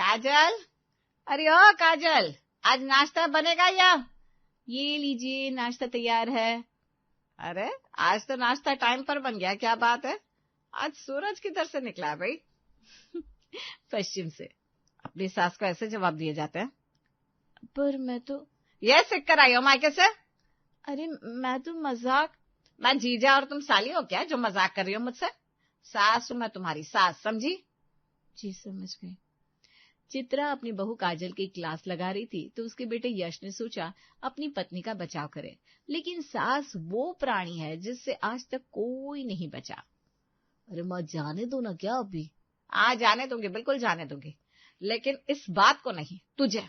काजल, अरे ओ काजल, आज नाश्ता बनेगा या? ये लीजिए नाश्ता तैयार है। अरे आज तो नाश्ता टाइम पर बन गया, क्या बात है? आज सूरज किधर से निकला है भाई? पश्चिम से। अपनी सास को ऐसे जवाब दिए जाते हैं। पर मैं तो ये सीख कर आई हो मायके से। अरे मैं तो मजाक। मैं जीजा और तुम साली हो क्या जो मजाक कर रही हो मुझसे? सास हूं मैं तुम्हारी, सास, समझी? जी समझ गई। चित्रा अपनी बहू काजल की क्लास लगा रही थी तो उसके बेटे यश ने सोचा अपनी पत्नी का बचाव करे, लेकिन सास वो प्राणी है जिससे आज तक कोई नहीं बचा। अरे माँ जाने दो ना क्या अभी? जाने दूंगी, बिल्कुल जाने दूंगी, लेकिन इस बात को नहीं, तुझे।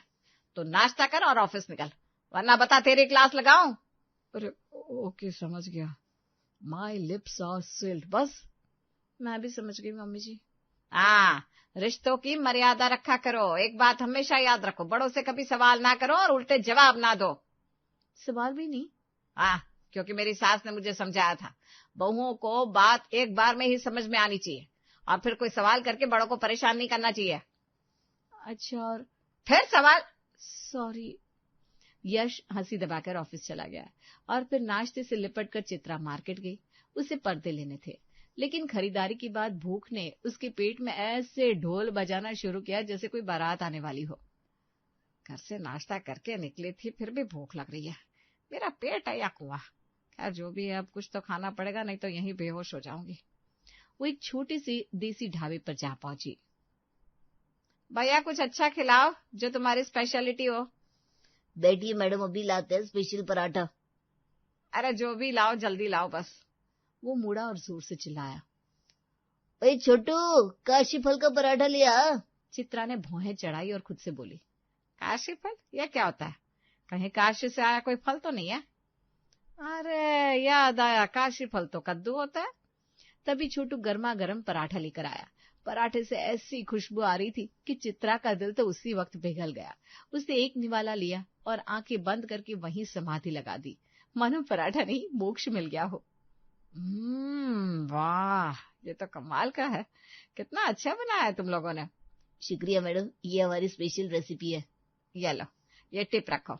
तो नाश्ता कर और ऑफिस निकल, वरना बता तेरी क्लास लगाऊं। अरे ओके समझ गया। My lips are sealed. बस मैं भी समझ गई मम्मी जी। रिश्तों की मर्यादा रखा करो। एक बात हमेशा याद रखो, बड़ों से कभी सवाल ना करो और उल्टे जवाब ना दो। सवाल भी नहीं? क्योंकि मेरी सास ने मुझे समझाया था, बहुओं को बात एक बार में ही समझ में आनी चाहिए और फिर कोई सवाल करके बड़ों को परेशान नहीं करना चाहिए। अच्छा, और फिर सवाल? सॉरी। यश हंसी दबाकर ऑफिस चला गया और फिर नाश्ते से लिपटकर चित्रा मार्केट गई। उसे पर्दे लेने थे, लेकिन खरीदारी के बाद भूख ने उसके पेट में ऐसे ढोल बजाना शुरू किया जैसे कोई बारात आने वाली हो। घर से नाश्ता करके निकली थी, फिर भी भूख लग रही है। मेरा पेट है या कुआं? खैर जो भी है, अब कुछ तो खाना पड़ेगा, नहीं तो यहीं बेहोश हो जाऊंगी। वो एक छोटी सी देसी ढाबे पर जा पहुंची। भैया कुछ अच्छा खिलाओ जो तुम्हारी स्पेशलिटी हो। बैठिए मैडम, अभी लाते हैं स्पेशल पराठा। अरे जो भी लाओ जल्दी लाओ बस। वो मुड़ा और जोर से चिल्लाया, ओए छोटू, काशी फल का पराठा लिया। चित्रा ने भौहें चढ़ाई और खुद से बोली, काशी फल? यह क्या होता है? कहीं काशी से आया कोई फल तो नहीं है? अरे याद आया, काशी फल तो कद्दू होता है। तभी छोटू गर्मा गर्म पराठा लेकर आया। पराठे से ऐसी खुशबू आ रही थी कि चित्रा का दिल तो उसी वक्त पिघल गया। उसने एक निवाला लिया और आंखें बंद करके वहीं समाधि लगा दी, मानो पराठा नहीं मोक्ष मिल गया हो। वाह, ये तो कमाल का है। कितना अच्छा बनाया है तुम लोगों ने। शुक्रिया मैडम, ये हमारी स्पेशल रेसिपी है। ये लो, ये टिप रखो।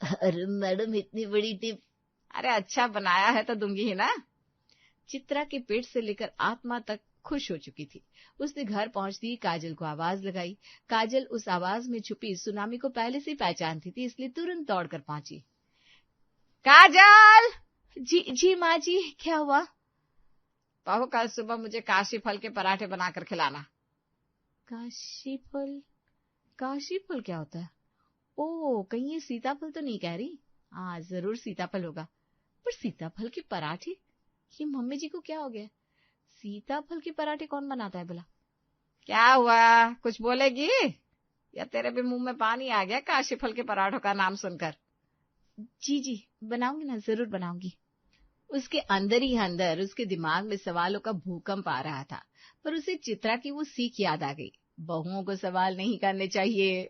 अरे मैडम इतनी बड़ी टिप? अरे अच्छा बनाया है तो दूंगी ही ना। चित्रा के पेट से लेकर आत्मा तक खुश हो चुकी थी। उसने घर पहुंचती ही काजल को आवाज लगाई। काजल उस आवाज में छुपी सुनामी को पहले से पहचानती थी, इसलिए तुरंत दौड़कर पहुंची। काजल! जी माँ जी, क्या हुआ? बहू कल सुबह मुझे काशी फल के पराठे बनाकर खिलाना। काशी फल? काशी फल क्या होता है? ओह, कहीं ये सीताफल तो नहीं कह रही? जरूर सीताफल होगा। पर सीताफल के पराठे? ये मम्मी जी को क्या हो गया? सीताफल के पराठे कौन बनाता है भला? क्या हुआ, कुछ बोलेगी या तेरे भी मुंह में पानी आ गया काशी फल के पराठों का नाम सुनकर? जी बनाऊंगी ना, जरूर बनाऊंगी। उसके अंदर ही अंदर उसके दिमाग में सवालों का भूकंप आ रहा था, पर उसे चित्रा की वो सीख याद आ गई, बहुओं को सवाल नहीं करने चाहिए।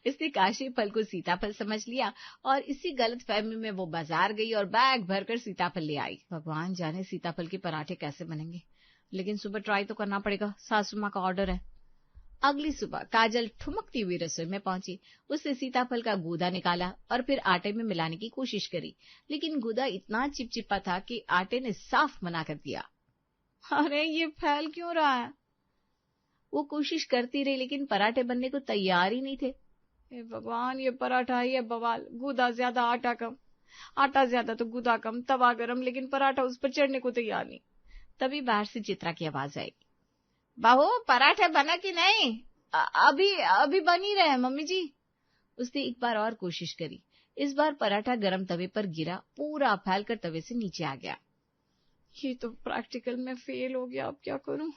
इसने काशी फल को सीताफल समझ लिया और इसी गलतफहमी में वो बाजार गई और बैग भरकर सीताफल ले आई। भगवान जाने सीताफल के पराठे कैसे बनेंगे, लेकिन सुबह ट्राई तो करना पड़ेगा, सासू माँ का ऑर्डर है। अगली सुबह काजल ठुमकती हुई रसोई में पहुंची। उसने सीताफल का गूदा निकाला और फिर आटे में मिलाने की कोशिश करी, लेकिन गूदा इतना चिपचिपा था कि आटे ने साफ मना कर दिया। अरे ये फैल क्यों रहा है? वो कोशिश करती रही, लेकिन पराठे बनने को तैयार ही नहीं थे। हे भगवान, ये पराठा ही है बवाल, गूदा ज्यादा आटा कम। आटा ज्यादा तो गूदा कम, तवा गरम लेकिन पराठा उस पर चढ़ने को तैयार नहीं। तभी बाहर से चित्रा की आवाज आई, बहू पराठे बना कि नहीं? अभी बन ही रहे हैं मम्मी जी। उसने एक बार और कोशिश करी। इस बार पराठा गरम तवे पर गिरा, पूरा फैलकर तवे से नीचे आ गया। ये तो प्रैक्टिकल में फेल हो गया, अब क्या करूं?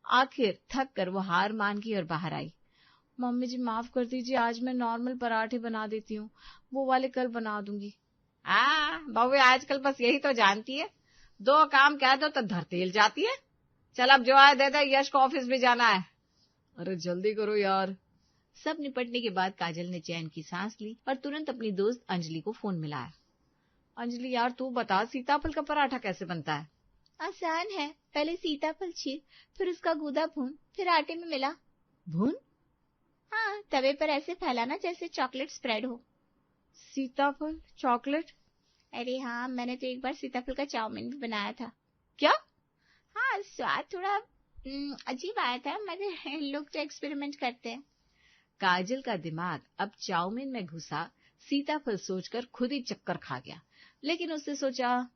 आखिर थक कर वो हार मान गई और बाहर आई। मम्मी जी माफ कर दीजिए, आज मैं नॉर्मल पराठे बना देती हूँ, वो वाले कल बना दूंगी। बहू आजकल बस यही तो जानती है, दो काम कह दो तो धरतेल जाती है। चल अब जो आए दे दे, यश को ऑफिस भी जाना है। अरे जल्दी करो यार। सब निपटने के बाद काजल ने चैन की सांस ली और तुरंत अपनी दोस्त अंजलि को फोन मिलाया। अंजलि यार तू बता, सीताफल का पराठा कैसे बनता है? आसान है, पहले सीताफल छील, फिर उसका गूदा भून, फिर आटे में मिला। भून? तवे पर ऐसे फैलाना जैसे चॉकलेट स्प्रेड हो। सीताफल चॉकलेट? अरे हाँ, मैंने तो एक बार सीताफल का चाउमीन भी बनाया था। क्या? हाँ, स्वाद थोड़ा अजीब आया था, मगर लोग तो एक्सपेरिमेंट करते हैं। काजल का दिमाग अब चाउमीन में घुसा सीताफल सोचकर खुद ही चक्कर खा गया, लेकिन उसने सोचा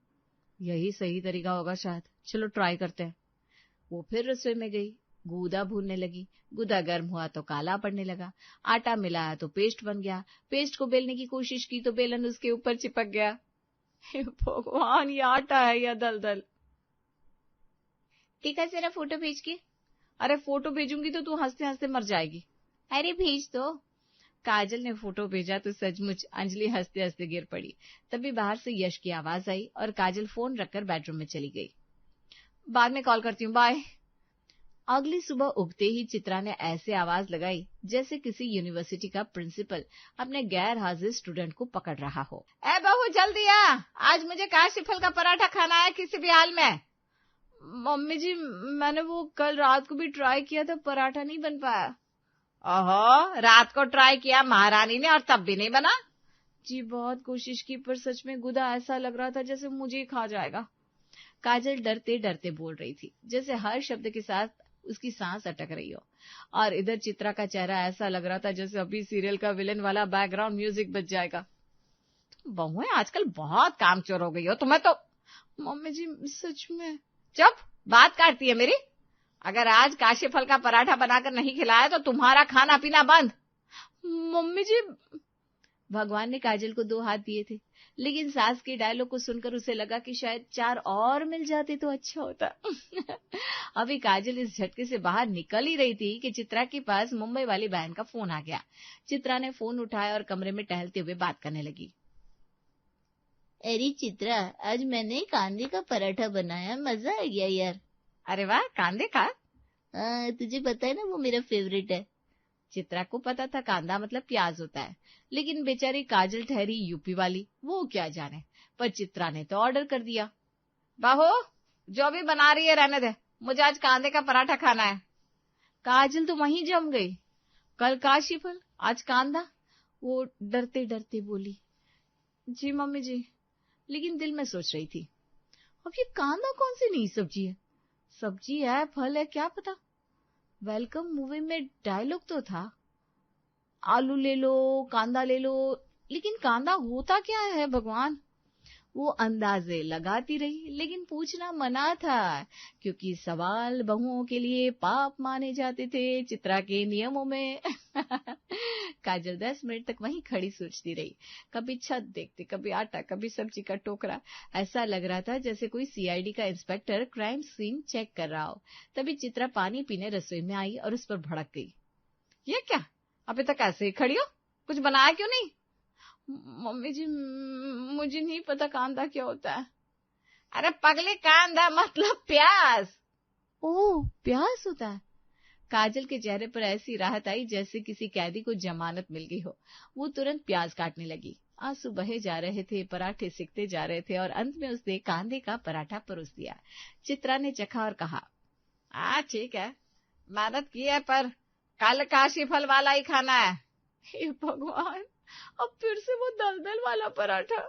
यही सही तरीका होगा शायद, चलो ट्राई करते हैं। वो फिर रसोई में गई, गूदा भूनने लगी। गूदा गर्म हुआ तो काला पड़ने लगा। आटा मिलाया तो पेस्ट बन गया। पेस्ट को बेलने की कोशिश की तो बेलन उसके ऊपर चिपक गया। हे भगवान, ये आटा है या दलदल? टीका जरा फोटो भेज के। अरे फोटो भेजूंगी तो तू हंसते हंसते मर जाएगी। अरे भेज दो। काजल ने फोटो भेजा तो सचमुच अंजलि हंसते हंसते गिर पड़ी। तभी बाहर से यश की आवाज आई और काजल फोन रखकर बेडरूम में चली गई। बाद में कॉल करती हूँ, बाय। अगली सुबह उगते ही चित्रा ने ऐसे आवाज लगाई जैसे किसी यूनिवर्सिटी का प्रिंसिपल अपने गैर हाजिर स्टूडेंट को पकड़ रहा हो। ए बहू जल्दी आ, आज मुझे काशी फल का पराठा खाना है किसी भी हाल में। मम्मी जी, मैंने वो कल रात को भी ट्राई किया था, पराठा नहीं बन पाया। ओहो, रात को ट्राई किया महारानी ने और तब भी नहीं बना? जी बहुत कोशिश की, पर सच में गुदा ऐसा लग रहा था जैसे मुझे ही खा जाएगा। काजल डरते डरते बोल रही थी, जैसे हर शब्द के साथ उसकी सांस अटक रही हो। और इधर चित्रा का चेहरा ऐसा लग रहा था जैसे अभी सीरियल का विलेन वाला बैकग्राउंड म्यूजिक बज जाएगा। बहुएं आजकल बहुत कामचोर हो गई हो, तुम्हें तो। मम्मी जी सच में। चुप, बात काटती है मेरी। अगर आज काशी फल का पराठा बनाकर नहीं खिलाया तो तुम्हारा खाना पीना बंद। मम्मी जी। भगवान ने काजल को 2 हाथ दिए थे, लेकिन सास के डायलॉग को सुनकर उसे लगा कि शायद 4 और मिल जाते तो अच्छा होता। अभी काजल इस झटके से बाहर निकल ही रही थी कि चित्रा के पास मुंबई वाली बहन का फोन आ गया। चित्रा ने फोन उठाया और कमरे में टहलते हुए बात करने लगी। अरे चित्रा, आज मैंने कांदे का पराठा बनाया, मजा आ गया यार। अरे वाह, कांदे का? तुझे पता है ना, वो मेरा फेवरेट है। चित्रा को पता था कांदा मतलब प्याज होता है, लेकिन बेचारी काजल ठहरी यूपी वाली, वो क्या जाने। पर चित्रा ने तो ऑर्डर कर दिया। बाहो, जो भी बना रही है रहने दे, मुझे आज कांदे का पराठा खाना है। काजल तो वहीं जम गई। कल काशी फल, आज कांदा। वो डरते डरते बोली, जी मम्मी जी। लेकिन दिल में सोच रही थी, अब ये कांदा कौन सी नई सब्जी है? सब्जी है, फल है, क्या पता। वेलकम मूवी में डायलॉग तो था, आलू ले लो, कांदा ले लो, लेकिन कांदा होता क्या है भगवान? वो अंदाजे लगाती रही, लेकिन पूछना मना था, क्योंकि सवाल बहुओं के लिए पाप माने जाते थे चित्रा के नियमों में। काजल 10 मिनट तक वहीं खड़ी सोचती रही, कभी छत देखती, कभी आटा, कभी सब्जी का टोकरा। ऐसा लग रहा था जैसे कोई सीआईडी का इंस्पेक्टर क्राइम सीन चेक कर रहा हो। तभी चित्रा पानी पीने रसोई में आई और उस पर भड़क गई। ये क्या, अभी तक ऐसे ही खड़ी हो, कुछ बनाया क्यों नहीं? मम्मी जी, मुझे नहीं पता कांदा क्या होता है। अरे पगली, कांदा मतलब प्याज। ओह, प्याज होता है। काजल के चेहरे पर ऐसी राहत आई जैसे किसी कैदी को जमानत मिल गई हो। वो तुरंत प्याज काटने लगी। आंसू बहे जा रहे थे, पराठे सिकते जा रहे थे और अंत में उसने कांदे का पराठा परोस दिया। चित्रा ने चखा और कहा, ठीक है, मेहनत की है, पर कल काशी फल वाला ही खाना है। हे भगवान, अब फिर से वो दलदल वाला पराठा।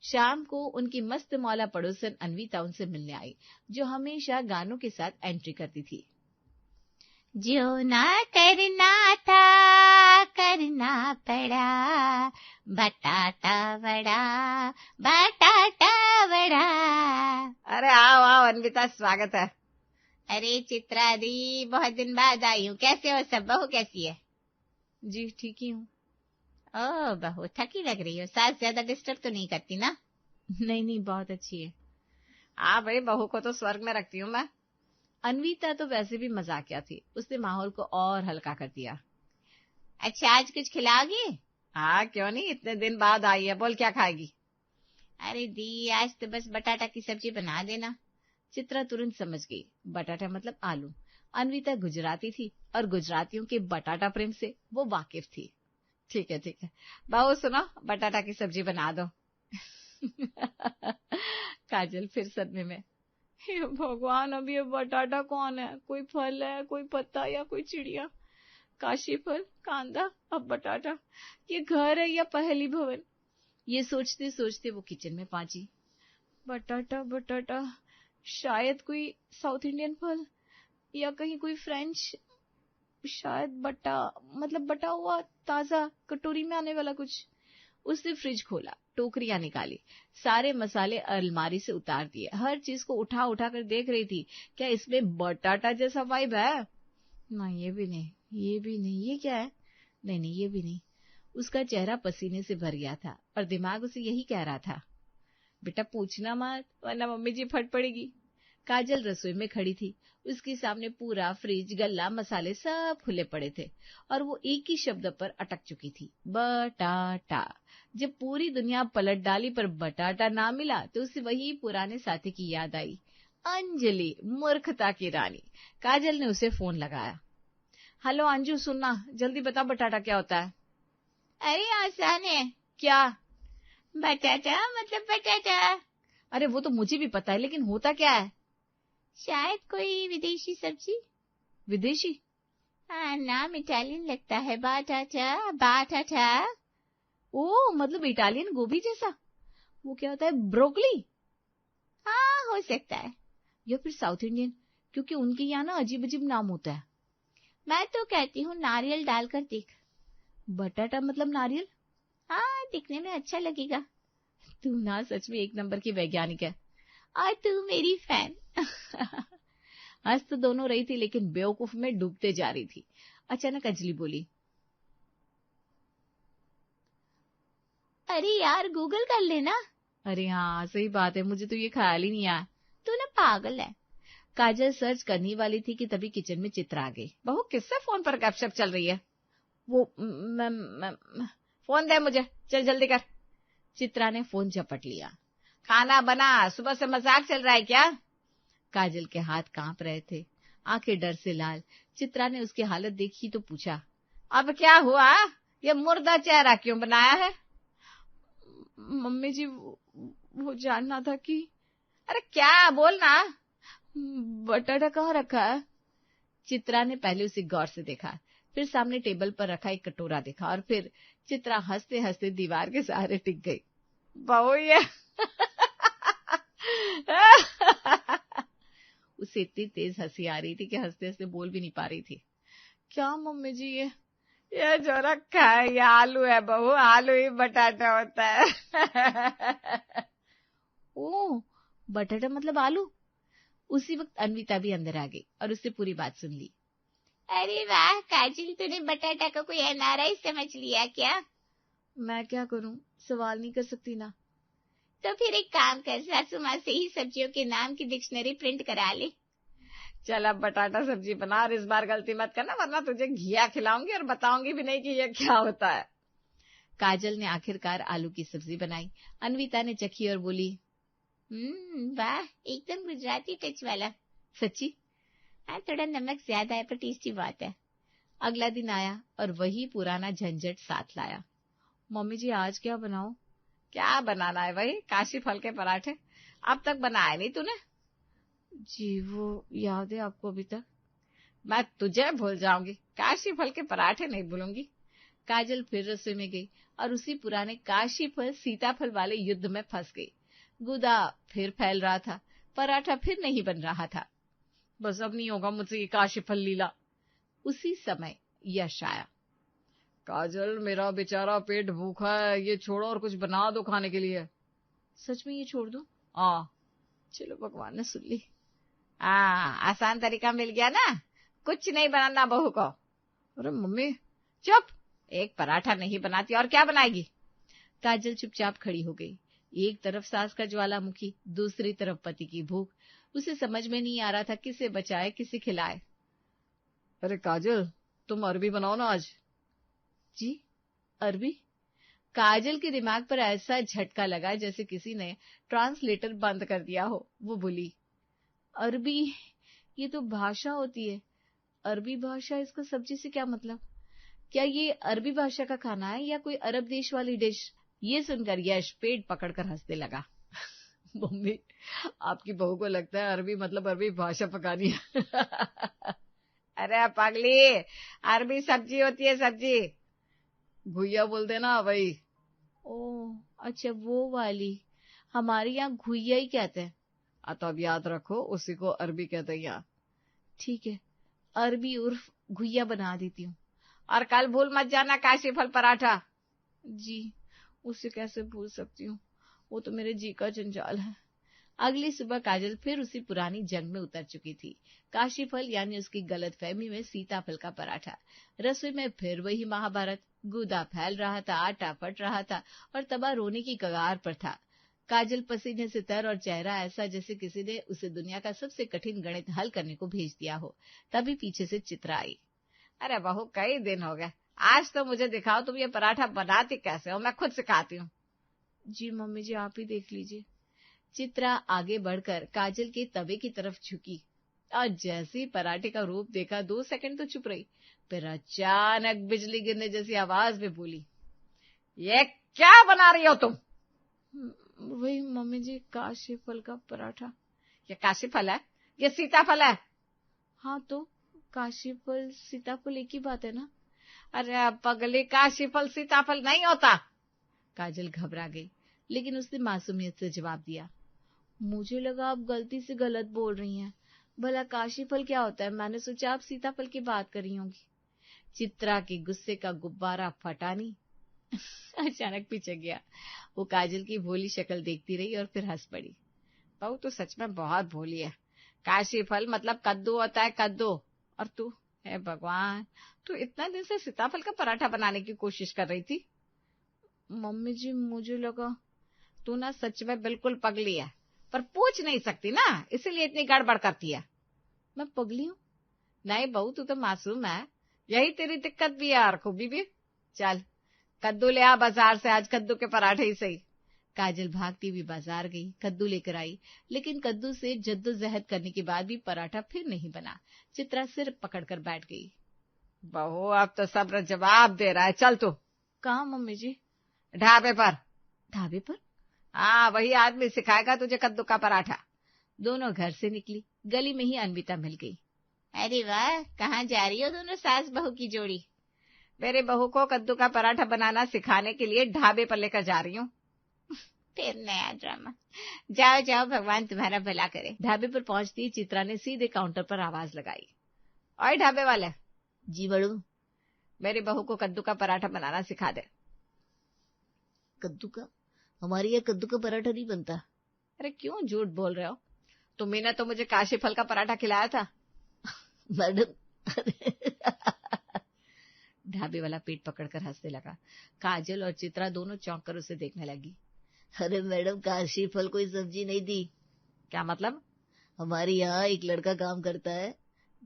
शाम को उनकी मस्त मौला पड़ोसन अन्विता उनसे मिलने आई, जो हमेशा गानों के साथ एंट्री करती थी। जो ना करना था करना पड़ा, बटाटा बड़ा बटाटा बड़ा। अरे आओ आओ अन्विता, स्वागत है। अरे चित्रा दी, बहुत दिन बाद आई हूँ, कैसे हो सब? बहू कैसी है? जी ठीक ही हूँ। ओह बहू थकी लग रही हो, सास ज्यादा डिस्टर्ब तो नहीं करती ना? नहीं नहीं, बहुत अच्छी है। हाँ भाई, बहू को तो स्वर्ग में रखती हूँ मैं। अन्विता तो वैसे भी मजाकिया थी, उसने माहौल को और हल्का कर दिया। अच्छा, आज कुछ खिलाओगी? हाँ क्यों नहीं, इतने दिन बाद आई है, बोल क्या खाएगी? अरे दी, आज तो बस बटाटा की सब्जी बना देना। चित्रा तुरंत समझ गई, बटाटा मतलब आलू। अन्विता गुजराती थी और गुजरातियों के बटाटा प्रेम से वो वाकिफ थी। ठीक है ठीक है, बहू सुनो, बटाटा की सब्जी बना दो। काजल फिर सदमे में, हे भगवान, अब ये बटाटा कौन है? कोई फल है, कोई पत्ता या कोई चिड़िया? काशी फल, कांदा, अब बटाटा, ये घर है या पहेली भवन? ये सोचते सोचते वो किचन में पहुंची। बटाटा बटाटा, शायद कोई साउथ इंडियन फल या कहीं कोई फ्रेंच, शायद बटा हुआ ताजा कटोरी में आने वाला कुछ। उसने फ्रिज खोला, टोकरियां निकाली, सारे मसाले अलमारी से उतार दिए, हर चीज को उठा उठा कर देख रही थी, क्या इसमें बटाटा जैसा वाइब है? ना, ये भी नहीं, ये भी नहीं, ये क्या है? नहीं नहीं, ये भी नहीं। उसका चेहरा पसीने से भर गया था और दिमाग उसे यही कह रहा था, बेटा पूछना मत वरना मम्मी जी फट पड़ेगी। काजल रसोई में खड़ी थी, उसके सामने पूरा फ्रिज, गल्ला, मसाले सब खुले पड़े थे और वो एक ही शब्द पर अटक चुकी थी, बटाटा। जब पूरी दुनिया पलट डाली पर बटाटा ना मिला तो उसे वही पुराने साथी की याद आई, अंजलि, मूर्खता की रानी। काजल ने उसे फोन लगाया। हेलो अंजू, सुनना, जल्दी बता बटाटा क्या होता है? अरे आसान है, क्या? बटाटा मतलब बटाटा। अरे वो तो मुझे भी पता है, लेकिन होता क्या है? शायद कोई विदेशी सब्जी। विदेशी? हाँ, नाम इटालियन लगता है, बाटाटा बाटाटा। ओ, मतलब इटालियन गोभी जैसा? वो क्या होता है, ब्रोकली? हाँ, हो सकता है। या फिर साउथ इंडियन, क्योंकि उनके यहाँ ना अजीब अजीब नाम होता है। मैं तो कहती हूँ नारियल डालकर देख। बटाटा मतलब नारियल? हाँ, दिखने में अच्छा लगेगा। तू ना सच में एक नंबर की वैज्ञानिक है। और तू मेरी फैन। हंस तो दोनों रही थी, लेकिन बेवकूफ में डूबते जा रही थी। अचानक अंजलि बोली, अरे यार, गूगल कर लेना। अरे हाँ, सही बात है, मुझे तो ये ख्याल ही नहीं आया। तू ना पागल है। काजल सर्च करने वाली थी कि तभी किचन में चित्रा आ गई। बहू, किससे फोन पर गपशप चल रही है? वो फोन दे मुझे, चल जल्दी कर। चित्रा ने फोन झपट लिया। खाना बना, सुबह से मजाक चल रहा है क्या? काजल के हाथ कांप रहे थे, आंखें डर से लाल। चित्रा ने उसकी हालत देखी तो पूछा, अब क्या हुआ? ये मुर्दा चेहरा क्यों बनाया है? मम्मी जी, वो जानना था कि... अरे क्या, बोलना। बटाटा कहाँ रखा है? चित्रा ने पहले उसे गौर से देखा, फिर सामने टेबल पर रखा एक कटोरा देखा और फिर चित्रा हंसते हंसते दीवार के सहारे टिक गई। बहू ये उसे इतनी तेज हंसी आ रही थी कि हंसते हंसते बोल भी नहीं पा रही थी। क्या मम्मी जी, ये जो रखा है ये आलू है बहू, आलू ही बटाटा होता है। ओ, बटाटा मतलब आलू? उसी वक्त अन्विता भी अंदर आ गई और उससे पूरी बात सुन ली। अरे वाह काजल, तूने बटाटा को कोई एनआरआई समझ लिया क्या? मैं क्या करूं, सवाल नहीं कर सकती ना। तो फिर एक काम कर, सासू माँ से ही सब्जियों के नाम की डिक्शनरी प्रिंट करा ले। चल अब बटाटा सब्जी बना और इस बार गलती मत करना, वरना तुझे घिया खिलाऊंगी और बताऊंगी भी नहीं कि ये क्या होता है। काजल ने आखिरकार आलू की सब्जी बनाई। अन्विता ने चखी और बोली, वाह, एकदम गुजराती टच वाला। सच्ची? हाँ, थोड़ा नमक ज्यादा है पर टेस्टी बहुत है। अगला दिन आया और वही पुराना झंझट साथ लाया। मम्मी जी, आज क्या बनाऊं? क्या बनाना है? वही काशी फल के पराठे। अब तक बनाए नहीं तूने? जी, वो याद है आपको अभी तक? मैं तुझे भूल जाऊंगी, काशी फल के पराठे नहीं भूलूंगी। काजल फिर रसोई में गई और उसी पुराने काशी फल सीताफल वाले युद्ध में फंस गई। गुदा फिर फैल रहा था, पराठा फिर नहीं बन रहा था। बस अब नहीं होगा मुझसे ये काशी फल लीला। उसी समय यश आया। काजल, मेरा बेचारा पेट भूखा है, ये छोड़ो और कुछ बना दो खाने के लिए। सच में ये छोड़ दूं? चलो, भगवान ने सुन ली। आसान तरीका मिल गया ना, कुछ नहीं बनाना बहू को। अरे मम्मी, चुप, एक पराठा नहीं बनाती और क्या बनाएगी? काजल चुपचाप खड़ी हो गई। एक तरफ सास का ज्वालामुखी, दूसरी तरफ पति की भूख। उसे समझ में नहीं आ रहा था किसे बचाए किसे खिलाए। अरे काजल, तुम अरबी बनाओ ना आज। जी, अरबी? काजल के दिमाग पर ऐसा झटका लगा जैसे किसी ने ट्रांसलेटर बंद कर दिया हो। वो बोली, अरबी? ये तो भाषा होती है। अरबी भाषा, इसका सब्जी से क्या मतलब? क्या ये अरबी भाषा का खाना है या कोई अरब देश वाली डिश? ये सुनकर यश पेट पकड़कर हंसने लगा। मम्मी, आपकी बहू को लगता है अरबी मतलब अरबी भाषा पकानी है। अरे पगली, अरबी सब्जी होती है, सब्जी। घुइया बोल देना वही। ओह अच्छा, वो वाली। हमारे यहाँ घुइया ही कहते हैं। तो अब याद रखो, उसी को अरबी कहते हैं यहाँ। ठीक है, अरबी उर्फ घुइया बना देती हूँ। और कल भूल मत जाना काशी फल पराठा। जी, उसे कैसे भूल सकती हूँ, वो तो मेरे जी का जंजाल है। अगली सुबह काजल फिर उसी पुरानी जंग में उतर चुकी थी। काशीफल यानी उसकी गलतफहमी में सीताफल का पराठा। रसोई में फिर वही महाभारत। गूदा फैल रहा था, आटा फट रहा था और तबा रोने की कगार पर था। काजल पसीने से तर और चेहरा ऐसा जैसे किसी ने उसे दुनिया का सबसे कठिन गणित हल करने को भेज दिया हो। तभी पीछे से चित्रा आई। अरे बहू, कई दिन हो गए, आज तो मुझे दिखाओ तुम ये पराठा बनाती कैसे हो, मैं खुद सिखाती हूँ। जी मम्मी जी, आप ही देख लीजिए। चित्रा आगे बढ़कर काजल के तवे की तरफ झुकी और जैसे ही पराठे का रूप देखा 2 सेकंड तो चुप रही, फिर अचानक बिजली गिरने जैसी आवाज में बोली, ये क्या बना रही हो तुम? वही मम्मी जी, काशी फल का पराठा। ये काशी फल है, ये सीताफल है। हाँ तो काशी फल सीताफल एक ही बात है ना। अरे पगली, काशी फल सीताफल नहीं होता। काजल घबरा गई, लेकिन उसने मासूमियत से जवाब दिया, मुझे लगा आप गलती से गलत बोल रही हैं। भला काशी फल क्या होता है? मैंने सोचा आप सीताफल की बात कर रही होंगी। चित्रा के गुस्से का गुब्बारा फटा नहीं। अचानक पीछे गया। वो काजल की भोली शक्ल देखती रही और फिर हंस पड़ी। बहू तो सच में बहुत भोली है। काशी फल मतलब कद्दू होता है, कद्दू। और तू, हे भगवान, तू इतना दिन से सीताफल का पराठा बनाने की कोशिश कर रही थी। मम्मी जी, मुझे लगा। तू ना सच में बिल्कुल पगली है, पर पूछ नहीं सकती ना, इसीलिए इतनी गड़बड़ करती है। मैं पगली हूँ? नहीं बहू, तू तो मासूम है, यही तेरी दिक्कत भी है और खूबी भी। चल कद्दू ले आ बाजार से, आज कद्दू के पराठे ही सही। काजल भागती हुई बाजार गई, कद्दू लेकर आई, लेकिन कद्दू से जद्दोजहद करने के बाद भी पराठा फिर नहीं बना। चित्रा सिर पकड़कर बैठ गई। बहू अब तो सब्र जवाब दे रहा है, चल तू। कहाँ मम्मी जी? ढाबे पर। ढाबे पर? हाँ, वही आदमी सिखाएगा तुझे कद्दू का पराठा। दोनों घर से निकली, गली में ही अनविता मिल गई। अरे वाह, कहाँ जा रही हो दोनों सास बहू की जोड़ी? मेरे बहू को कद्दू का पराठा बनाना सिखाने के लिए ढाबे पर लेकर जा रही हूँ। फिर नया ड्रामा। जाओ जाओ, भगवान तुम्हारा भला करे। ढाबे पर पहुंचती चित्रा ने सीधे काउंटर पर आवाज लगाई। ओए ढाबे वाले। जी बड़ू। मेरी बहू को कद्दू का पराठा बनाना सिखा दे। कद्दू का? हमारे यहाँ कद्दू का पराठा नहीं बनता। अरे क्यों झूठ बोल रहे हो? तुम्ही ने तो मुझे काशी फल का पराठा खिलाया था। मैडम। ढाबे वाला पेट पकड़कर हंसने लगा। काजल और चित्रा दोनों चौंक कर उसे देखने लगी। अरे मैडम, काशी फल कोई सब्जी नहीं थी। क्या मतलब? हमारे यहाँ एक लड़का काम करता है,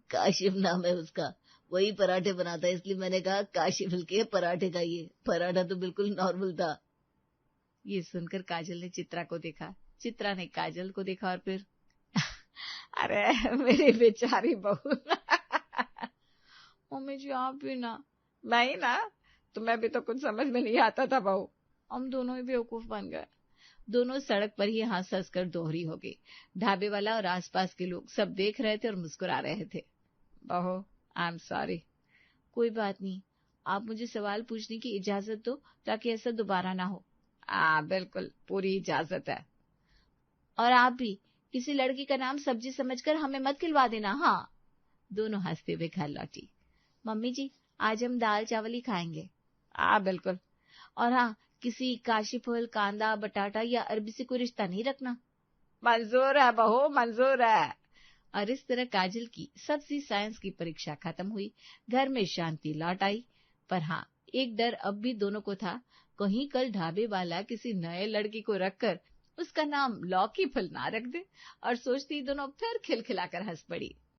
काशिफ नाम है उसका, वही पराठे बनाता है, इसलिए मैंने कहा काशिफ के पराठे खाइए। पराठा तो बिल्कुल नॉर्मल था। ये सुनकर काजल ने चित्रा को देखा, चित्रा ने काजल को देखा और फिर अरे मेरी बेचारी बहू। मम्मी जी आप भी ना। नहीं ना, तुम्हें भी तो कुछ समझ में नहीं आता था बहू। हम दोनों ही बेवकूफ बन गए। दोनों सड़क पर ही हंस हंस कर दोहरी हो गई। ढाबे वाला और आसपास के लोग सब देख रहे थे और मुस्कुरा रहे थे। बहू, आई एम सॉरी। कोई बात नहीं, आप मुझे सवाल पूछने की इजाजत दो ताकि ऐसा दोबारा ना हो। बिल्कुल, पूरी इजाजत है। और आप भी किसी लड़की का नाम सब्जी समझकर हमें मत खिलवा देना। हाँ। दोनों हंसते हुए घर लौटी। मम्मी जी, आज हम दाल चावल ही खाएंगे। बिल्कुल। और हाँ, किसी काशी फल, कांदा, बटाटा या अरबी से कोई रिश्ता नहीं रखना। मंजूर है बहू, मंजूर है। और इस तरह काजल की सब्जी साइंस की परीक्षा खत्म हुई। घर में शांति लौट आई। पर हाँ, एक डर अब भी दोनों को था, कहीं कल ढाबे वाला किसी नए लड़की को रखकर उसका नाम लौकी फल ना रख दे। और सोचती दोनों फिर खिलखिलाकर हंस पड़ी।